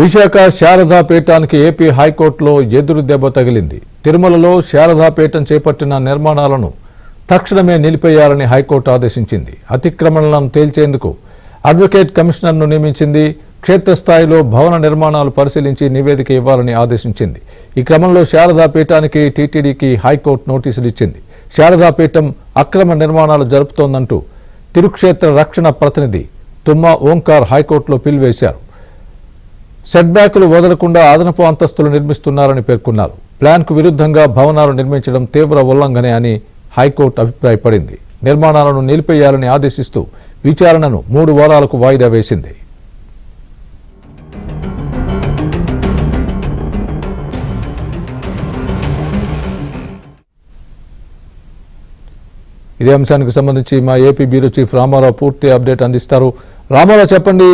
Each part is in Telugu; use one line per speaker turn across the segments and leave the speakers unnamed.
విశాఖ శారదా పీఠానికి ఏపీ హైకోర్టులో ఎదురు దెబ్బ తగిలింది. తిరుమలలో శారదా పీఠం చేపట్టిన నిర్మాణాలను తక్షణమే నిలిపేయాలని హైకోర్టు ఆదేశించింది. అతిక్రమణలను తేల్చేందుకు అడ్వకేట్ కమిషనర్ను నియమించింది. క్షేత్రస్థాయిలో భవన నిర్మాణాలు పరిశీలించి నివేదిక ఇవ్వాలని ఆదేశించింది. ఈ క్రమంలో శారదా పీఠానికి టీటీడీకి హైకోర్టు నోటీసులు ఇచ్చింది. శారదా పీఠం అక్రమ నిర్మాణాలు జరుపుతోందంటూ తిరుక్షేత్ర రక్షణ ప్రతినిధి తుమ్మా ఓంకార్ హైకోర్టులో పిలువేశారు. సెట్ బ్యాకులు వదలకుండా అదనపు అంతస్తులు నిర్మిస్తున్నారని పేర్కొన్నారు. ప్లాన్కు విరుద్ధంగా భవనాలు నిర్మించడం తీవ్ర ఉల్లంఘనే అని హైకోర్టు అభిప్రాయపడింది. నిర్మాణాలను నిలిపేయాలని ఆదేశిస్తూ విచారణను 3 వారాలకు వాయిదా వేసింది. ఇదే అంశానికి సంబంధించి మా ఏపీ బ్యూరో చీఫ్ రామారావు పూర్తి అప్డేట్ అందిస్తారు. రామారావు, చెప్పండి.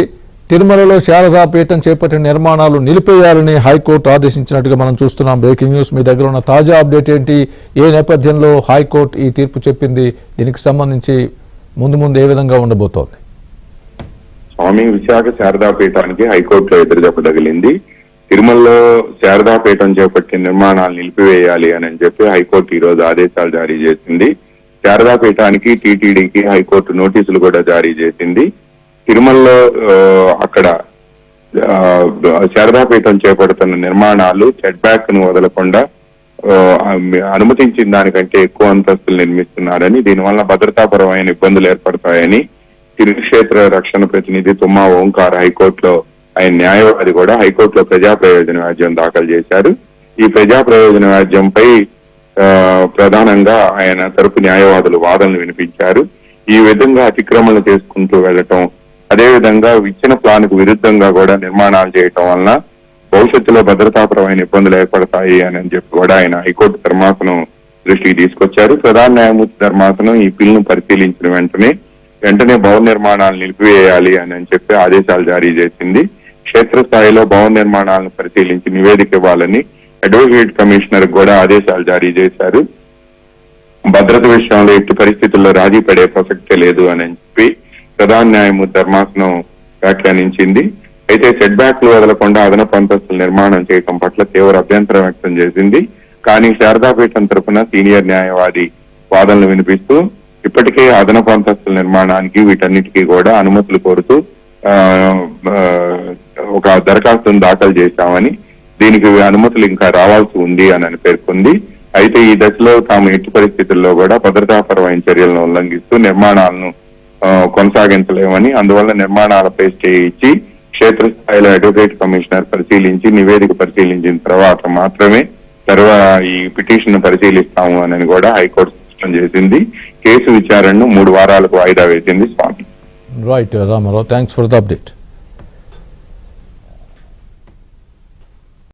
తిరుమలలో శారదా పీఠం చేపట్టిన నిర్మాణాలు నిలిపేయాలని హైకోర్టు ఆదేశించినట్టుగా మనం చూస్తున్నాం. Breaking news. మీ దగ్గర ఉన్న తాజా అప్డేట్ ఏంటి? ఏ నేపథ్యంలో హైకోర్టు ఈ తీర్పు చెప్పింది? దీనికి సంబంధించి ముందు ఏ విధంగా ఉండబోతోంది?
స్వామి, విశాఖ శారదా పీఠానికి హైకోర్టులో ఎదురుదెబ్బ తగిలింది. తిరుమలలో శారదా పీఠం చేపట్టిన నిర్మాణాలు నిలిపివేయాలి అని చెప్పి హైకోర్టు ఈ రోజు ఆదేశాలు జారీ చేసింది. శారదా పీఠానికి టీటీడీకి హైకోర్టు నోటీసులు కూడా జారీ చేసింది. తిరుమలలో అక్కడ శారదాపీఠం చేపడుతున్న నిర్మాణాలు సెట్ బ్యాక్ ను వదలకుండా అనుమతించిన దానికంటే ఎక్కువ అంతస్తులు నిర్మిస్తున్నారని, దీనివల్ల భద్రతాపరమైన ఇబ్బందులు ఏర్పడతాయని తిరుక్షేత్ర రక్షణ ప్రతినిధి తుమ్మా ఓంకార్ హైకోర్టులో, ఆయన న్యాయవాది కూడా హైకోర్టులో ప్రజా ప్రయోజన వ్యాజ్యం దాఖలు చేశారు. ఈ ప్రజా ప్రయోజన వ్యాజ్యంపై ప్రధానంగా ఆయన తరపు న్యాయవాదులు వాదనలు వినిపించారు. ఈ విధంగా అతిక్రమణలు చేసుకుంటూ వెళ్లటం, అదేవిధంగా ఇచ్చిన ప్లాన్ కు విరుద్ధంగా కూడా నిర్మాణాలు చేయటం వలన భవిష్యత్తులో భద్రతాపరమైన ఇబ్బందులు ఏర్పడతాయి అని చెప్పి కూడా ఆయన హైకోర్టు ధర్మాసనం దృష్టికి తీసుకొచ్చారు. ప్రధాన న్యాయమూర్తి ధర్మాసనం ఈ బిల్లును పరిశీలించిన వెంటనే భవన నిర్మాణాలు నిలిపివేయాలి అని చెప్పి ఆదేశాలు జారీ చేసింది. క్షేత్రస్థాయిలో భవన నిర్మాణాలను పరిశీలించి నివేదిక ఇవ్వాలని అడ్వకేట్ కమిషనర్ కూడా ఆదేశాలు జారీ చేశారు. భద్రత విషయంలో ఎట్టి పరిస్థితుల్లో రాజీ పడే ప్రసక్తే లేదు అని చెప్పి ప్రధాన న్యాయమూర్తి ధర్మాసనం వ్యాఖ్యానించింది. అయితే సెట్ బ్యాక్లు వదలకుండా అదనపు అంతస్తులు నిర్మాణం చేయడం పట్ల తీవ్ర అభ్యంతరం వ్యక్తం చేసింది. కానీ శారదాపీఠం తరఫున సీనియర్ న్యాయవాది వాదనలు వినిపిస్తూ ఇప్పటికే అదనపు అంతస్తుల నిర్మాణానికి వీటన్నిటికీ కూడా అనుమతులు కోరుతూ ఒక దరఖాస్తును దాఖలు చేశామని, దీనికి అనుమతులు ఇంకా రావాల్సి ఉంది అని పేర్కొంది. అయితే ఈ దశలో తాము ఎట్టి పరిస్థితుల్లో కూడా భద్రతాపరమైన చర్యలను ఉల్లంఘిస్తూ నిర్మాణాలను కొనసాగించలేమని, అందువల్ల నిర్మాణాలపై స్టే ఇచ్చి క్షేత్రస్థాయిలో అడ్వకేట్ కమిషనర్ పరిశీలించి నివేదిక పరిశీలించిన తర్వాత మాత్రమే ఈ పిటిషన్ పరిశీలిస్తాము అని కూడా హైకోర్టు స్పష్టం చేసింది. కేసు విచారణను 3 వారాలకు వాయిదా వేసింది. Swami.
Right Ramarao, thanks for the update.